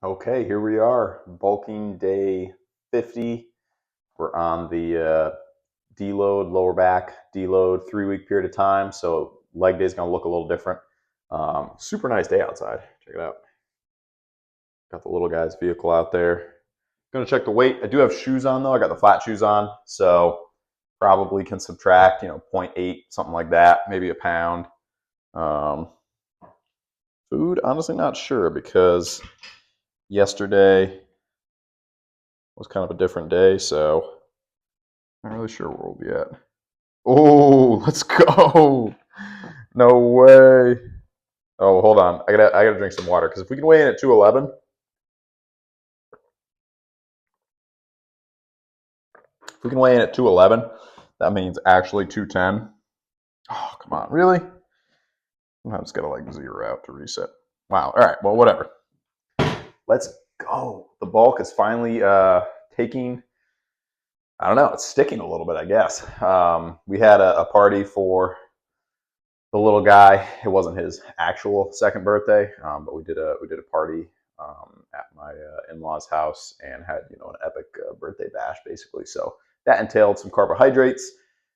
Okay, here we are, bulking day 50. We're on the deload, lower back, deload 3 week period of time. So leg day is going to look a little different. Super nice day outside. Check it out. Got the little guy's vehicle out there. Going to check the weight. I do have shoes on though. I got the flat shoes on. So probably can subtract, 0.8, something like that, maybe a pound. Food, honestly not sure because yesterday was kind of a different day, so I'm not really sure where we'll be at. Oh, let's go! No way! Oh, hold on. I gotta drink some water because if we can weigh in at 211, if we can weigh in at 211, that means actually 210. Oh, come on, really? I just gotta like zero out to reset. Wow. All right. Well, whatever. Let's go. The bulk is finally taking. I don't know. It's sticking a little bit, I guess. We had a party for the little guy. It wasn't his actual second birthday, but we did a party at my in-laws' house and had an epic birthday bash basically. So that entailed some carbohydrates,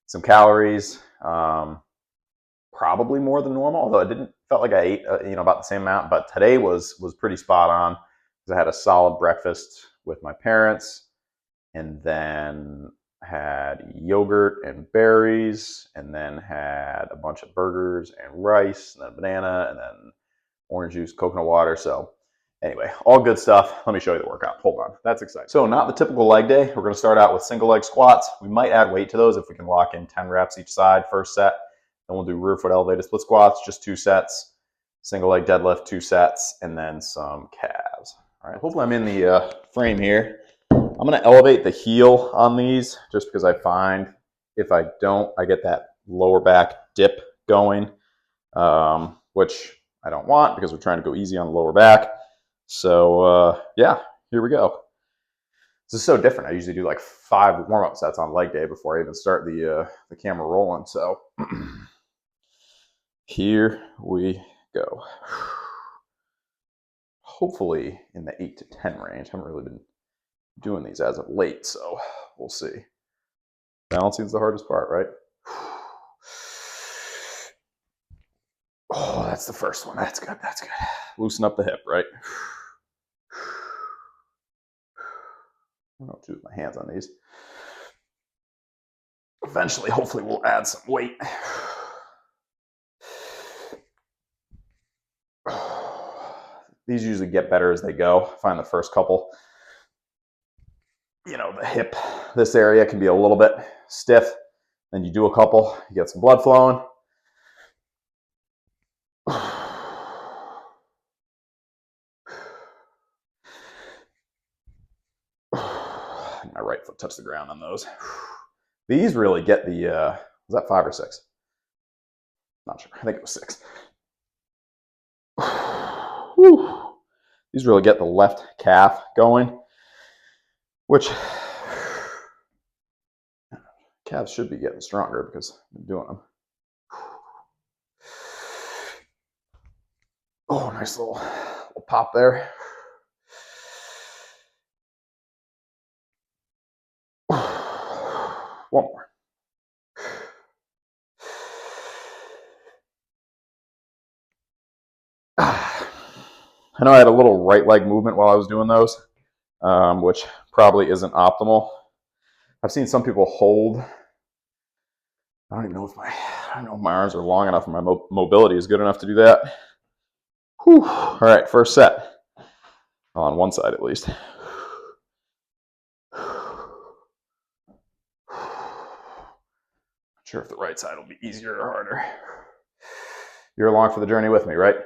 some calories, probably more than normal. Although it didn't felt like I ate about the same amount. But today was pretty spot on because I had a solid breakfast with my parents, and then had yogurt and berries, and then had a bunch of burgers and rice, and then banana, and then orange juice, coconut water. So anyway, all good stuff. Let me show you the workout. Hold on. That's exciting. So not the typical leg day. We're going to start out with single leg squats. We might add weight to those if we can lock in 10 reps each side first set. Then we'll do rear foot elevated split squats, just 2 sets. Single leg deadlift, 2 sets, and then some calves. All right, hopefully I'm in the frame here. I'm going to elevate the heel on these just because I find if I don't, I get that lower back dip going, which I don't want because we're trying to go easy on the lower back. So yeah, here we go. This is so different. I usually do like 5 warm-up sets on leg day before I even start the camera rolling. So here we go. Hopefully in the 8 to 10 range. I haven't really been doing these as of late, so we'll see. Balancing is the hardest part, right? Oh, that's the first one. That's good. That's good. Loosen up the hip, right? I don't know what to do with my hands on these. Eventually, hopefully, we'll add some weight. These usually get better as they go. I find the first couple, the hip, this area can be a little bit stiff. Then you do a couple, you get some blood flowing. My right foot touched the ground on those. These really get the, was that 5 or 6? Not sure. I think it was 6. These really get the left calf going, which calves should be getting stronger because I'm doing them. Oh, nice little pop there. One more. I know I had a little right leg movement while I was doing those, which probably isn't optimal. I've seen some people hold. I don't know if my arms are long enough and my mobility is good enough to do that. Whew. All right, first set. On one side at least. Not sure if the right side will be easier or harder. You're along for the journey with me, right?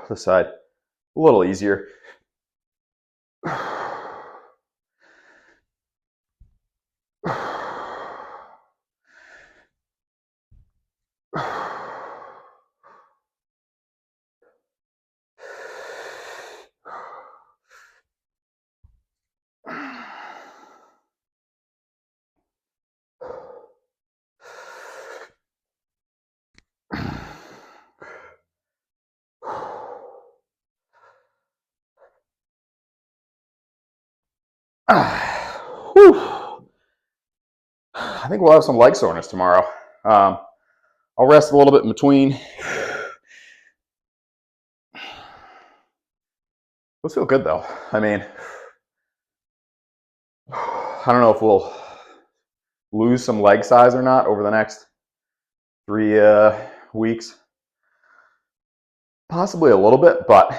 This side, a little easier. Whew. I think we'll have some leg soreness tomorrow. I'll rest a little bit in between. Those feel good though. I mean, I don't know if we'll lose some leg size or not over the next 3 weeks. Possibly a little bit, but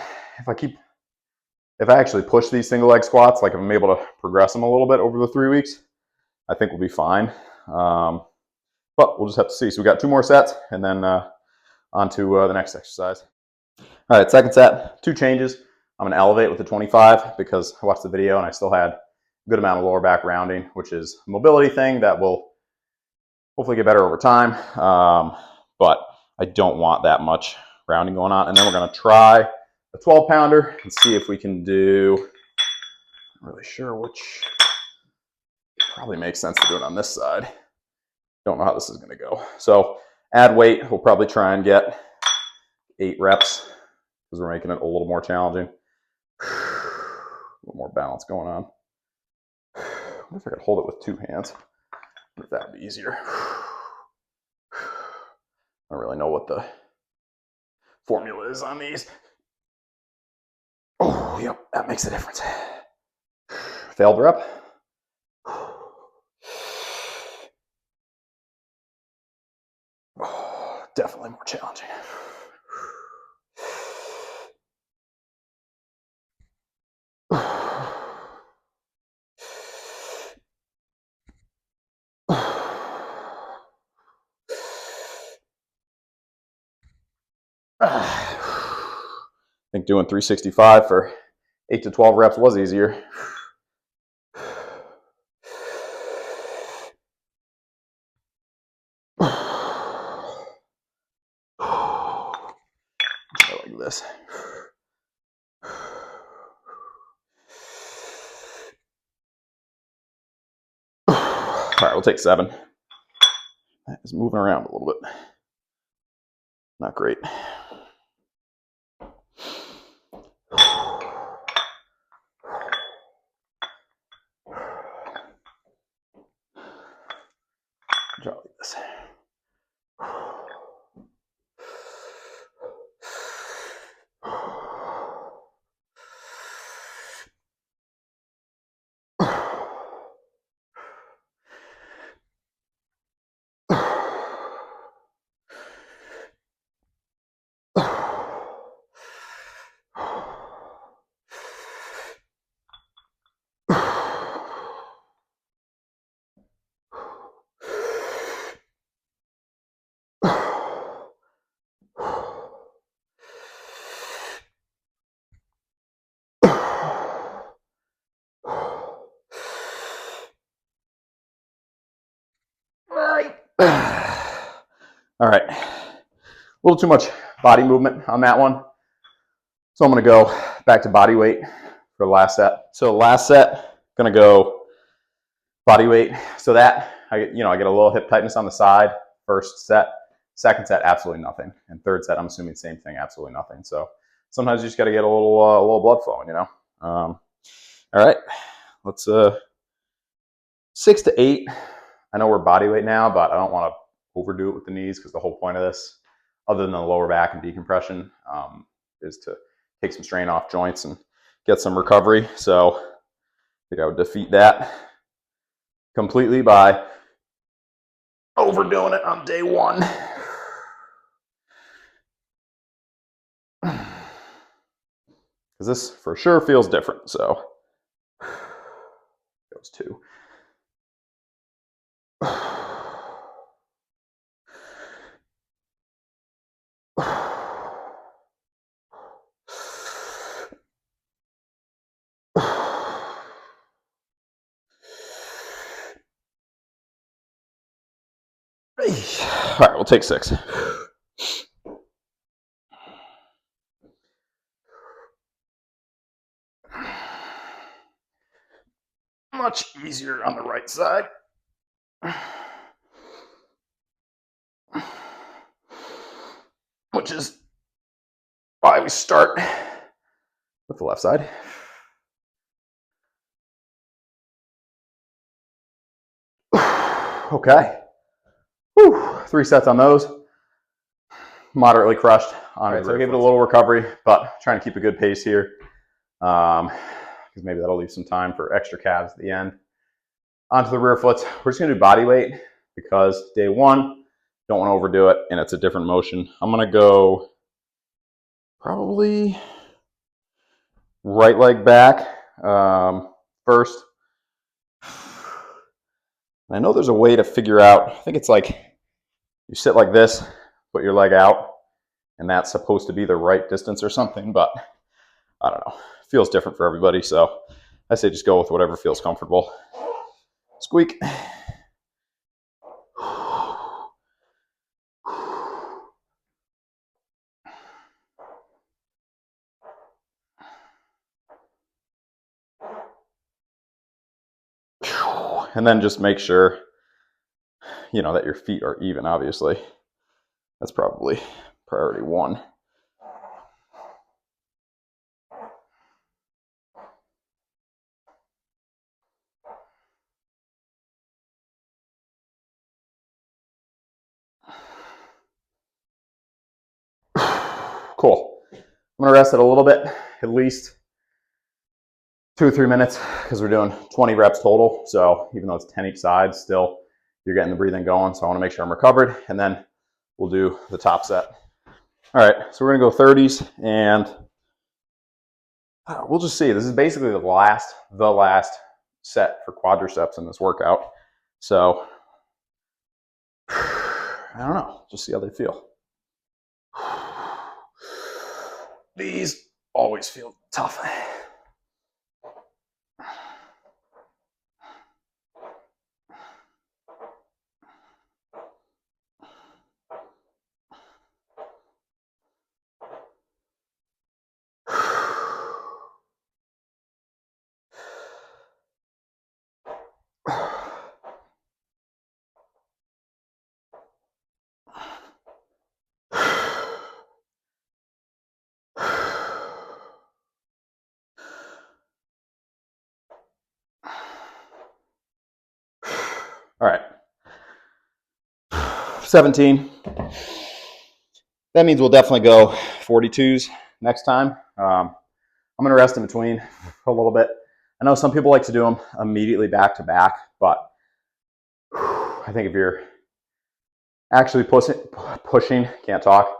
if I actually push these single leg squats, like if I'm able to progress them a little bit over the 3 weeks, I think we'll be fine. But we'll just have to see. So we got 2 more sets, and then on to the next exercise. All right, second set, 2 changes. I'm gonna elevate with the 25 because I watched the video and I still had a good amount of lower back rounding, which is a mobility thing that will hopefully get better over time. But I don't want that much rounding going on. And then we're gonna try a 12 pounder and see if we can do, I'm not really sure which, probably makes sense to do it on this side. Don't know how this is gonna go. So add weight, we'll probably try and get 8 reps because we're making it a little more challenging. A little more balance going on. I wonder if I could hold it with 2 hands. I wonder if that would be easier. I don't really know what the formula is on these. Oh, yep, that makes a difference. Failed rep. Oh, definitely more challenging. I think doing 365 for 8 to 12 reps was easier. Like this. All right, we'll take 7. That is moving around a little bit. Not great. Draw like this. All right, a little too much body movement on that one. So I'm gonna go back to body weight for the last set. So last set, gonna go body weight. So that, I get a little hip tightness on the side, first set. Second set, absolutely nothing. And third set, I'm assuming same thing, absolutely nothing. So sometimes you just gotta get a little blood flowing, All right, let's 6 to 8. I know we're body weight now, but I don't want to overdo it with the knees because the whole point of this, other than the lower back and decompression, is to take some strain off joints and get some recovery. So I think I would defeat that completely by overdoing it on day 1. Because this for sure feels different. So goes 2. All right, we'll take 6. Much easier on the right side. Which is why we start with the left side. Okay. Whew. 3 sets on those. Moderately crushed. All right, so I gave it a little recovery, but trying to keep a good pace here. Because maybe that'll leave some time for extra calves at the end. Onto the rear foots. We're just gonna do body weight because day one, don't want to overdo it, and it's a different motion. I'm gonna go probably right leg back first. I know there's a way to figure out, I think it's like you sit like this, put your leg out, and that's supposed to be the right distance or something, but I don't know. It feels different for everybody, so I say just go with whatever feels comfortable. Squeak. And then just make sure, you know, that your feet are even, obviously. That's probably priority one. Cool. I'm gonna rest it a little bit, at least 2 or 3 minutes, because we're doing 20 reps total. So even though it's 10 each side, still you're getting the breathing going. So I want to make sure I'm recovered, and then we'll do the top set. All right, so we're gonna go 30s, and we'll just see. This is basically the last set for quadriceps in this workout. So I don't know, just see how they feel. These always feel tough. All right, 17. That means we'll definitely go 42s next time. I'm gonna rest in between a little bit. I know some people like to do them immediately back to back, but I think if you're actually pushing, can't talk.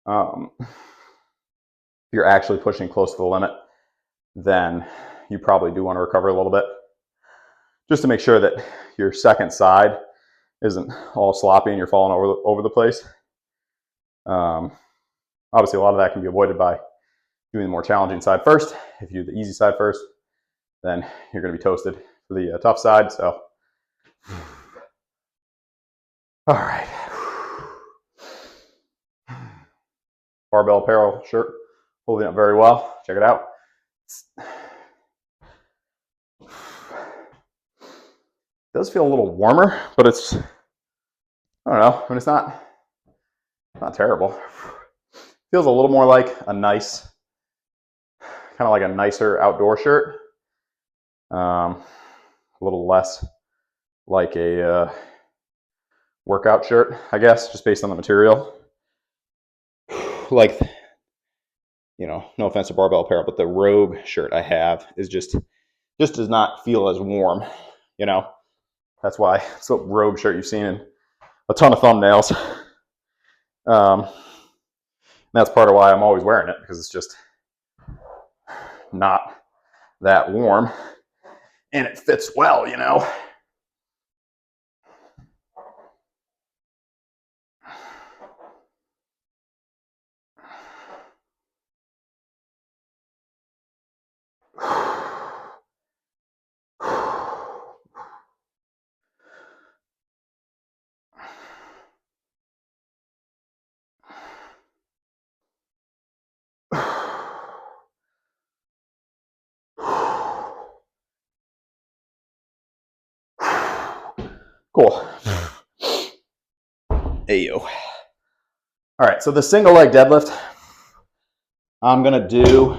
If you're actually pushing close to the limit, then you probably do want to recover a little bit, just to make sure that your second side isn't all sloppy and you're falling over the place. Obviously, a lot of that can be avoided by doing the more challenging side first. If you do the easy side first, then you're going to be toasted for the tough side. So, all right. Barbell apparel shirt, holding up very well. Check it out. It does feel a little warmer, but it's, I don't know, I mean, it's not terrible. Feels a little more like a nice, kind of like a nicer outdoor shirt. A little less like a workout shirt, I guess, just based on the material. Like, you know, no offense to barbell apparel, but the robe shirt I have is just does not feel as warm, you know. That's why it's a robe shirt you've seen in a ton of thumbnails. That's part of why I'm always wearing it, because it's just not that warm and it fits well, you know. Cool. Ayo. All right, so the single leg deadlift, I'm gonna do,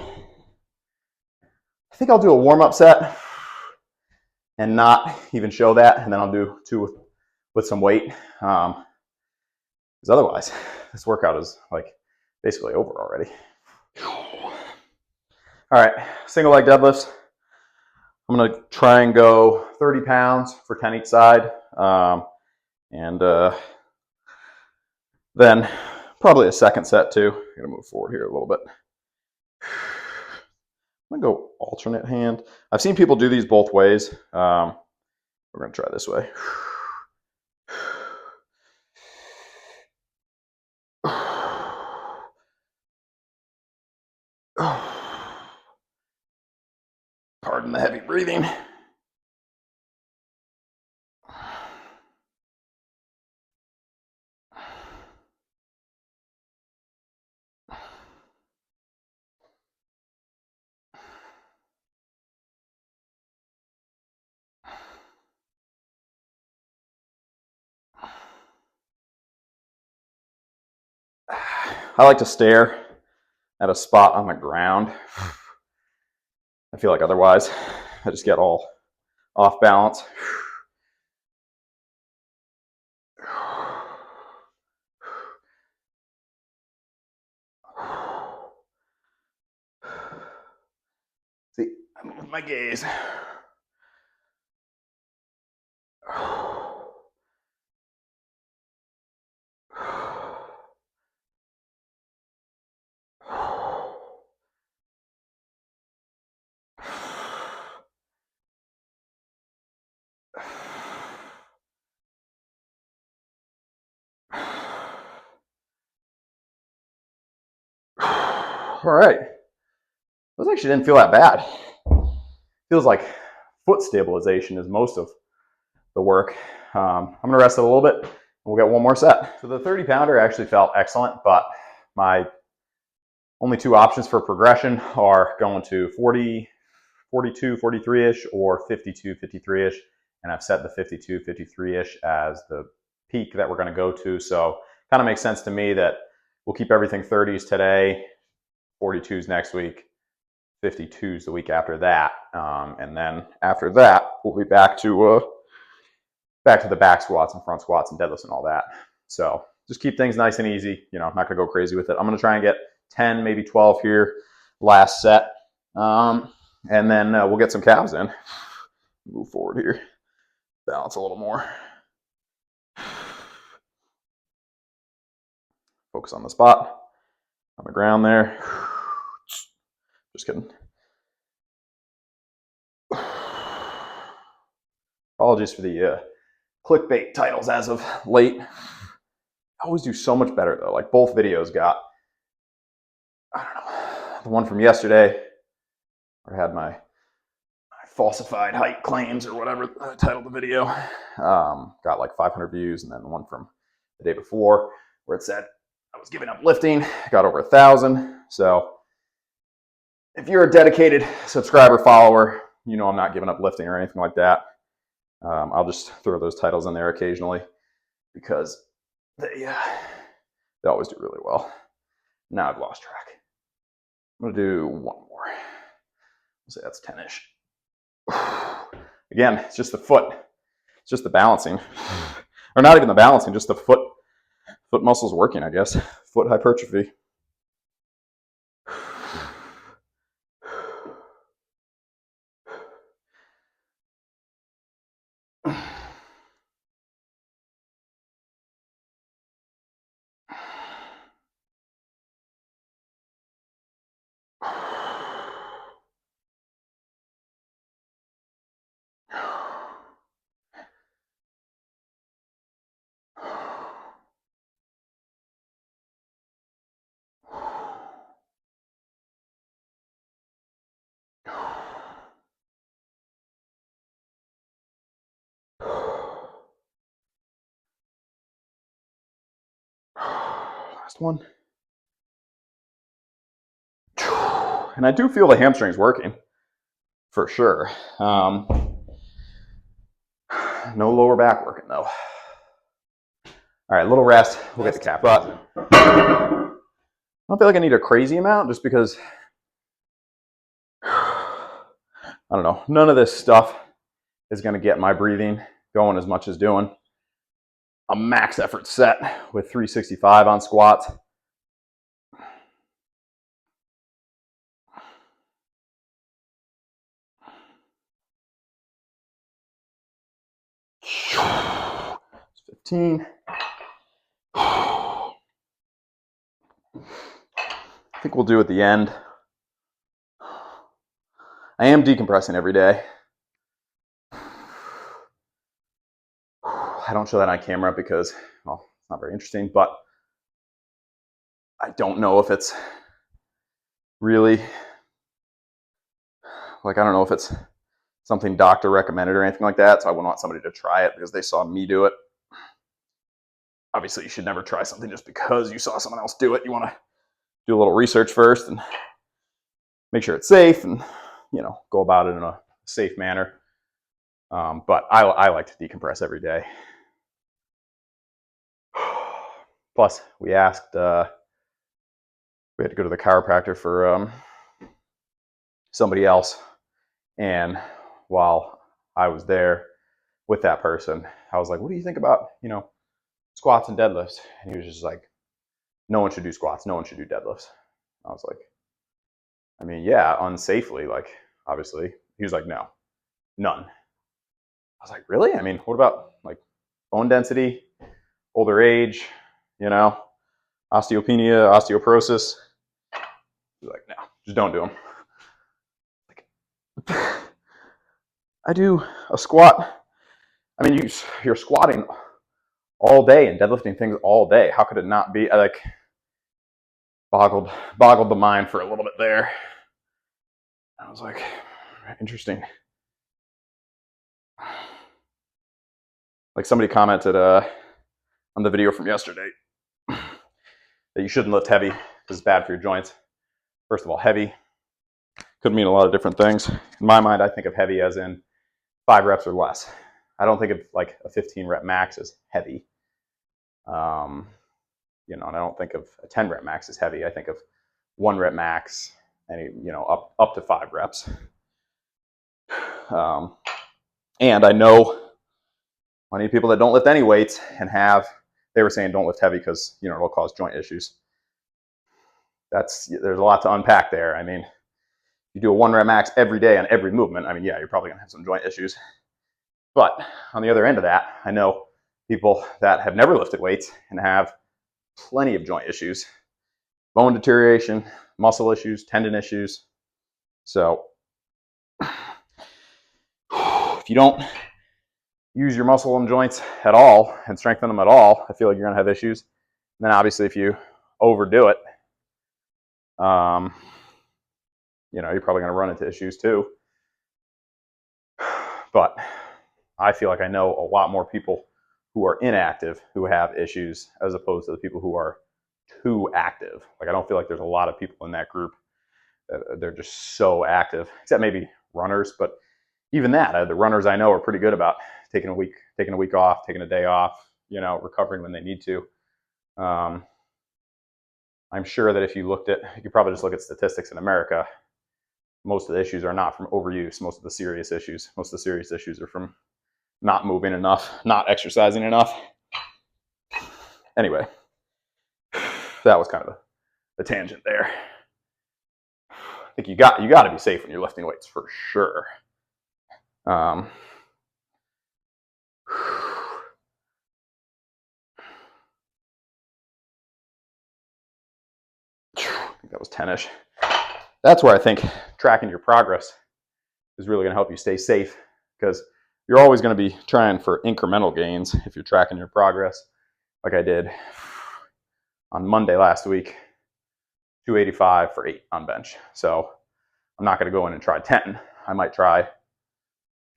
I think I'll do a warm-up set and not even show that, and then I'll do 2 with some weight. Because otherwise, this workout is like basically over already. All right, single leg deadlifts. I'm gonna try and go 30 pounds for 10 each side. And then probably a second set too. I'm gonna move forward here a little bit. I'm gonna go alternate hand. I've seen people do these both ways. We're gonna try this way. Pardon the heavy breathing. I like to stare at a spot on the ground. I feel like otherwise I just get all off balance. See, I move my gaze. All right. Those actually didn't feel that bad. Feels like foot stabilization is most of the work. I'm gonna rest it a little bit and we'll get one more set. So the 30 pounder actually felt excellent, but my only two options for progression are going to 40, 42, 43-ish or 52, 53-ish. And I've set the 52, 53-ish as the peak that we're gonna go to. So kind of makes sense to me that we'll keep everything 30s today, 42s next week, 52s the week after that. And then after that, we'll be back to the back squats and front squats and deadlifts and all that. So just keep things nice and easy. You know, I'm not gonna go crazy with it. I'm gonna try and get 10, maybe 12 here last set. And then we'll get some calves in. Move forward here. Balance a little more. Focus on the spot, on the ground there. Just kidding. Apologies for the clickbait titles as of late. I always do so much better though. Like both videos got, I don't know, the one from yesterday, where I had my falsified height claims or whatever I titled the video, got like 500 views, and then the one from the day before where it said I was giving up lifting got over 1,000. So if you're a dedicated subscriber follower, you know I'm not giving up lifting or anything like that. I'll just throw those titles in there occasionally because they always do really well. Now I've lost track. I'm gonna do one more. I'll say that's 10-ish. Again, it's just the foot. It's just the balancing. Or not even the balancing, just the foot muscles working, I guess. Foot hypertrophy. Last one. And I do feel the hamstrings working, for sure. No lower back working though. All right, a little rest. We'll get the calf. But I don't feel like I need a crazy amount just because, I don't know, none of this stuff is going to get my breathing going as much as doing a max effort set with 365 on squats. It's 15. I think we'll do at the end. I am decompressing every day. I don't show that on camera because, well, it's not very interesting, but I don't know if it's really, like, I don't know if it's something doctor recommended or anything like that, so I wouldn't want somebody to try it because they saw me do it. Obviously, you should never try something just because you saw someone else do it. You want to do a little research first and make sure it's safe and, you know, go about it in a safe manner. But I like to decompress every day. Plus, we asked, we had to go to the chiropractor for somebody else. And while I was there with that person, I was like, what do you think about, you know, squats and deadlifts? And he was just like, no one should do squats. No one should do deadlifts. I was like, I mean, yeah, unsafely, like, obviously. He was like, no, none. I was like, really? I mean, what about like bone density, older age, you know, osteopenia, osteoporosis? He was like, no, just don't do them. Like, I do a squat. I mean, you're squatting all day and deadlifting things all day. How could it not be? I like boggled the mind for a little bit there. I was like, interesting. Like somebody commented on the video from yesterday that you shouldn't lift heavy because it's bad for your joints. First of all, heavy could mean a lot of different things. In my mind, I think of heavy as in 5 reps or less. I don't think of like a 15 rep max as heavy. You know, and I don't think of a 10 rep max as heavy. I think of 1 rep max and, you know, up to 5 reps. And I know plenty of people that don't lift any weights and they were saying don't lift heavy because, you know, it'll cause joint issues. There's a lot to unpack there. I mean, you do a 1 rep max every day on every movement, I mean, yeah, you're probably gonna have some joint issues. But on the other end of that, I know people that have never lifted weights and have plenty of joint issues, bone deterioration, muscle issues, tendon issues. So if you don't use your muscle and joints at all and strengthen them at all, I feel like you're gonna have issues. And then obviously if you overdo it, you know, you're probably gonna run into issues too. But I feel like I know a lot more people who are inactive who have issues as opposed to the people who are too active. Like I don't feel like there's a lot of people in that group that they're just so active, except maybe runners. But even that, the runners I know are pretty good about taking a week off, taking a day off, you know, recovering when they need to. I'm sure that if you could probably just look at statistics in America. Most of the issues are not from overuse. Most of the serious issues are from not moving enough, not exercising enough. Anyway, that was kind of a tangent there. I think you got to be safe when you're lifting weights for sure. I think that was 10-ish. That's where I think tracking your progress is really going to help you stay safe, because you're always going to be trying for incremental gains if you're tracking your progress. Like I did on Monday last week, 285 for 8 on bench. So I'm not going to go in and try 10. I might try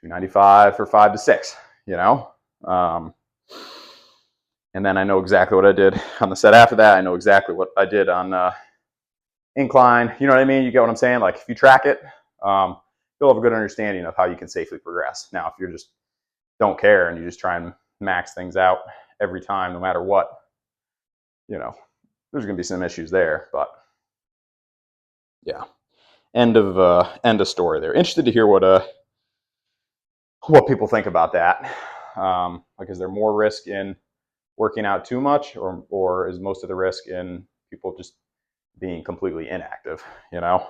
295 for 5 to 6, you know? And then I know exactly what I did on the set after that. I know exactly what I did on incline. You know what I mean? You get what I'm saying? Like if you track it, you'll have a good understanding of how you can safely progress. Now, if you just don't care and you just try and max things out every time, no matter what, you know, there's going to be some issues there. But yeah, end of story there. Interested to hear what people think about that. Like, is there more risk in working out too much, or is most of the risk in people just being completely inactive, you know?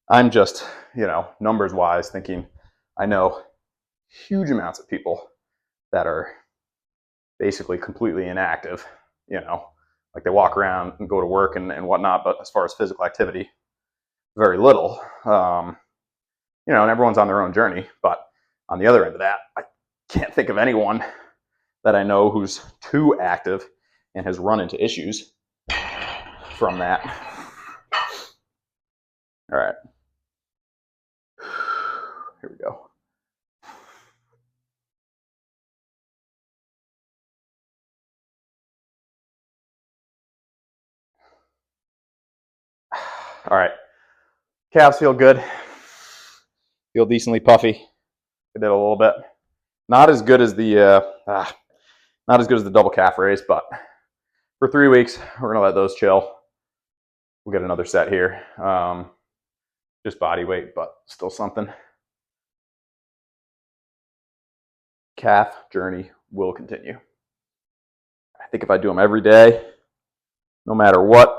I'm just, you know, numbers wise thinking I know huge amounts of people that are basically completely inactive, you know, like they walk around and go to work and whatnot, but as far as physical activity, very little. You know, and everyone's on their own journey. But on the other end of that, I can't think of anyone that I know who's too active and has run into issues from that. All right. Here we go. All right. Calves feel good. Feel decently puffy. I did a little bit. Not as good as the double calf raise, but for 3 weeks, we're gonna let those chill. We'll get another set here. Just body weight, but still something. Calf journey will continue. I think if I do them every day, no matter what,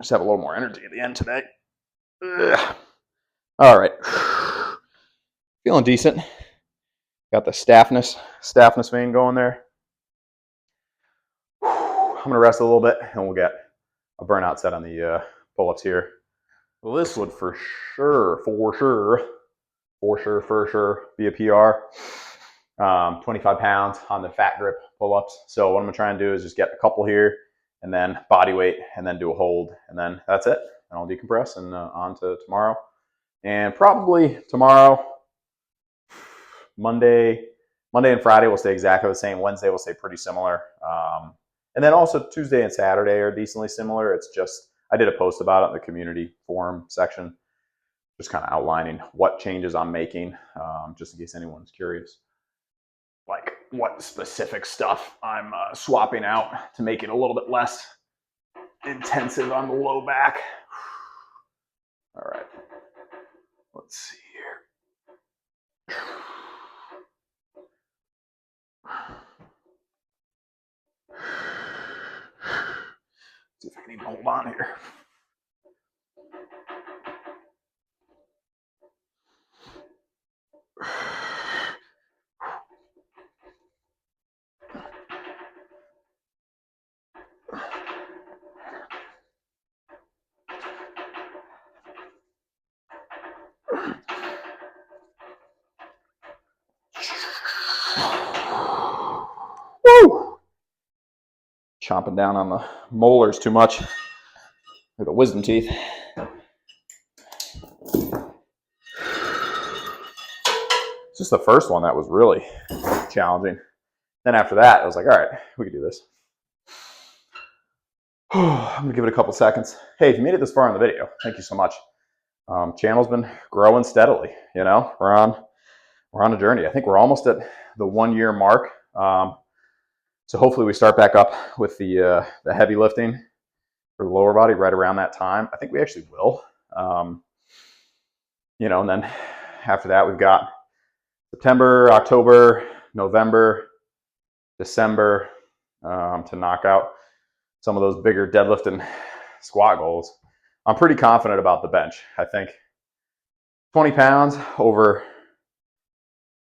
just have a little more energy at the end today. Ugh. All right. Feeling decent. Got the staffness vein going there. I'm going to rest a little bit and we'll get a burnout set on the pull-ups here. Well, this would for sure be a PR. 25 pounds on the fat grip pull-ups. So what I'm going to try and do is just get a couple here and then body weight and then do a hold. And then that's it. And I'll decompress and on to tomorrow. And probably tomorrow, Monday and Friday will stay exactly the same. Wednesday will stay pretty similar. And then also Tuesday and Saturday are decently similar. It's just, I did a post about it in the community forum section, just kind of outlining what changes I'm making, just in case anyone's curious. Like what specific stuff I'm swapping out to make it a little bit less intensive on the low back. All right, let's see here. See if I can even hold on here. Woo! Chomping down on the molars too much, or the wisdom teeth. It's just the first one that was really challenging. Then after that, I was like, all right, we can do this. I'm gonna give it a couple seconds. Hey, if you made it this far in the video, thank you so much. Channel's been growing steadily. You know, we're on a journey. I think we're almost at the 1 year mark. So hopefully we start back up with the heavy lifting for the lower body right around that time. I think we actually will. You know, and then after that we've got September, October, November, December to knock out some of those bigger deadlift and squat goals. I'm pretty confident about the bench. I think 20 pounds over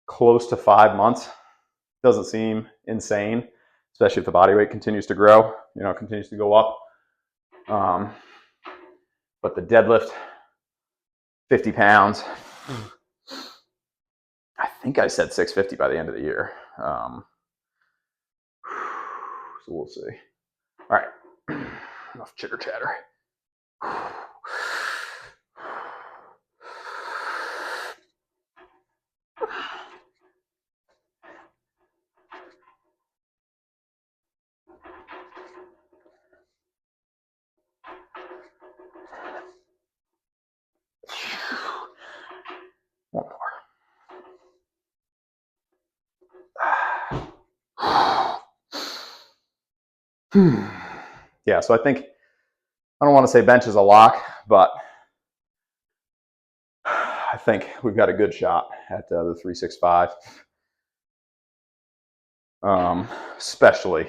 close to 5 months doesn't seem insane, especially if the body weight continues to grow, you know, continues to go up. But the deadlift, 50 pounds, I think I said 650 by the end of the year. So we'll see. All right, enough chitter chatter. One more. Yeah, so I think I don't want to say bench is a lock, but I think we've got a good shot at the 365, especially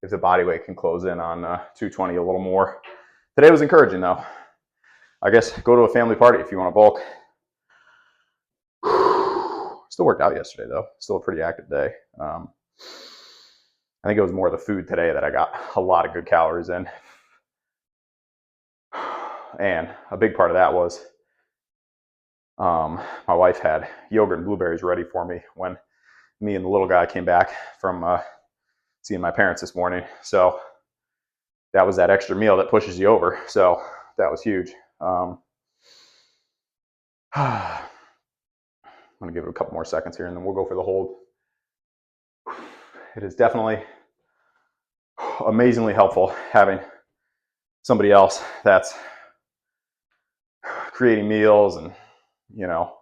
if the body weight can close in on 220 a little more. Today was encouraging though. I guess go to a family party if you want to bulk. Still worked out yesterday though. Still a pretty active day. I think it was more the food today that I got a lot of good calories in. And a big part of that was my wife had yogurt and blueberries ready for me when me and the little guy came back from seeing my parents this morning. So that was that extra meal that pushes you over. So that was huge. I'm going to give it a couple more seconds here and then we'll go for the hold. It is definitely amazingly helpful having somebody else that's creating meals and, you know,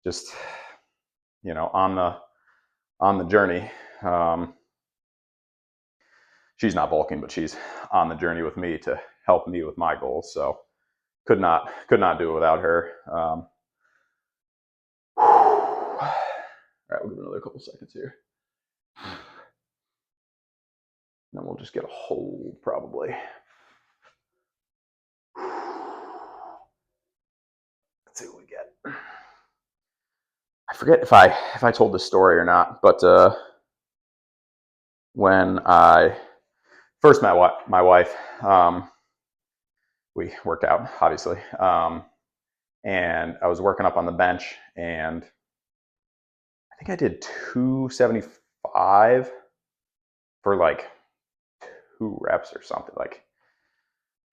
just, you know, on the journey. She's not bulking, but she's on the journey with me to help me with my goals. So could not do it without her. All right, we'll give it another couple seconds here. Then we'll just get a hold probably. Let's see what we get. I forget if I told this story or not, but when I first met my wife, we worked out obviously, and I was working up on the bench, and I think I did 275 for like 2 reps or something, like,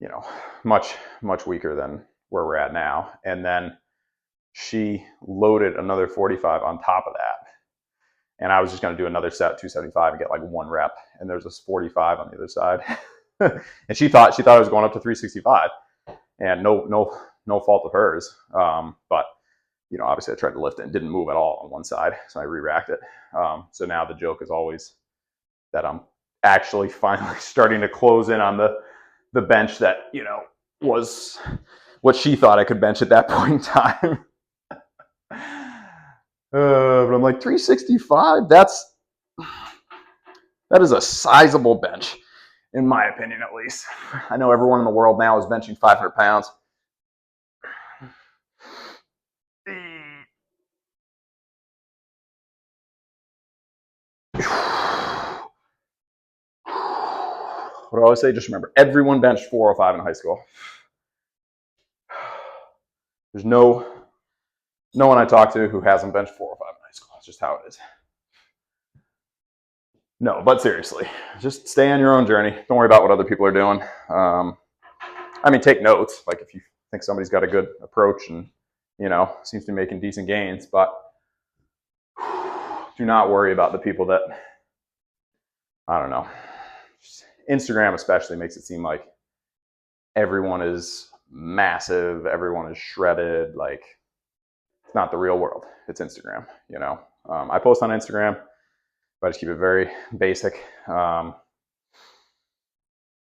you know, much weaker than where we're at now. And then she loaded another 45 on top of that. And I was just going to do another set, 275, and get like 1 rep. And there's this 45 on the other side. And she thought I was going up to 365, and no fault of hers. But, you know, obviously I tried to lift it and didn't move at all on one side. So I re-racked it. So now the joke is always that I'm actually finally starting to close in on the bench that, you know, was what she thought I could bench at that point in time. But I'm like, 365, that is a sizable bench, in my opinion, at least. I know everyone in the world now is benching 500 pounds. What do I always say? Just remember, everyone benched 405 in high school. There's no one I talk to who hasn't benched 405 in high school. It's just how it is. No, but seriously, just stay on your own journey. Don't worry about what other people are doing. I mean, take notes. Like if you think somebody's got a good approach and, you know, seems to be making decent gains, but do not worry about the people that, I don't know. Instagram especially makes it seem like everyone is massive, everyone is shredded. Like, it's not the real world. It's Instagram, you know. I post on Instagram, but I just keep it very basic.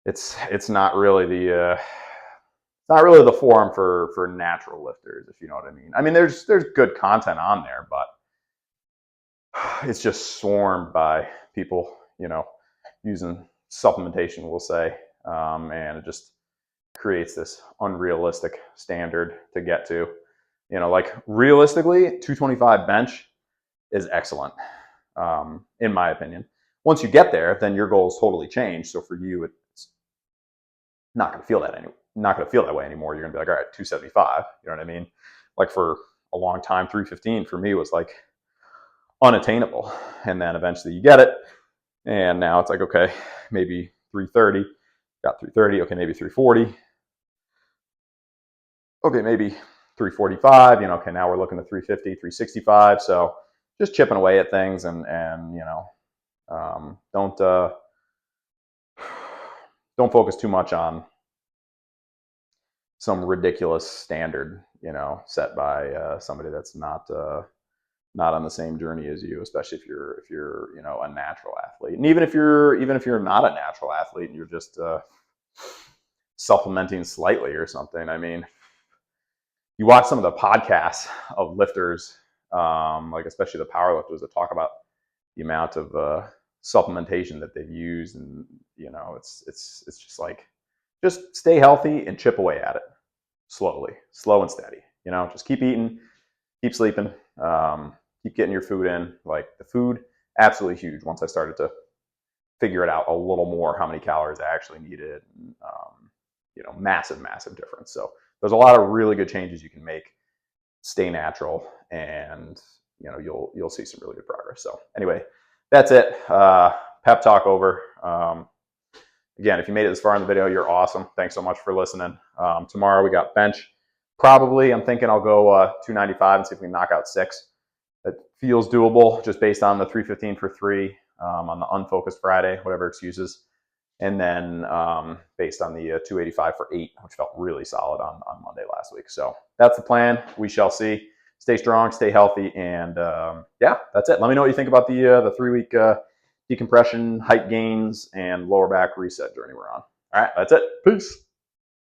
It's not really the forum for natural lifters, if you know what I mean. I mean, there's good content on there, but it's just swarmed by people, you know, using supplementation, we'll say, and it just creates this unrealistic standard to get to. You know, like realistically, 225 bench is excellent, in my opinion. Once you get there, then your goals totally change. So for you, it's not going to feel that way anymore. You're going to be like, all right, 275. You know what I mean? Like for a long time, 315 for me was like unattainable, and then eventually you get it, and now it's like, okay, maybe 330. Got 330. Okay, maybe 340. Okay, maybe 345. You know, okay, now we're looking at 350, 365. So just chipping away at things, and you know, don't focus too much on some ridiculous standard, you know, set by somebody that's not on the same journey as you, especially if you're you know, a natural athlete. And even if you're not a natural athlete and you're just supplementing slightly or something. I mean, you watch some of the podcasts of lifters, like especially the power lifters that talk about the amount of supplementation that they've used, and it's just like, just stay healthy and chip away at it slowly, slow and steady. Just keep eating, keep sleeping, keep getting your food in. Like the food, absolutely huge. Once I started to figure it out a little more, how many calories I actually needed, massive, massive difference. So there's a lot of really good changes you can make. Stay natural, and you'll see some really good progress. So anyway, that's it. Pep talk over. Again, if you made it this far in the video, you're awesome. Thanks so much for listening. Tomorrow we got bench. Probably, I'm thinking I'll go 295 and see if we can knock out 6. That feels doable just based on the 315 for 3 on the unfocused Friday, whatever excuses. And then based on the 285 for 8, which felt really solid on Monday last week. So that's the plan. We shall see. Stay strong, stay healthy, and yeah, that's it. Let me know what you think about the 3-week decompression, height gains, and lower back reset journey we're on. All right, that's it. Peace.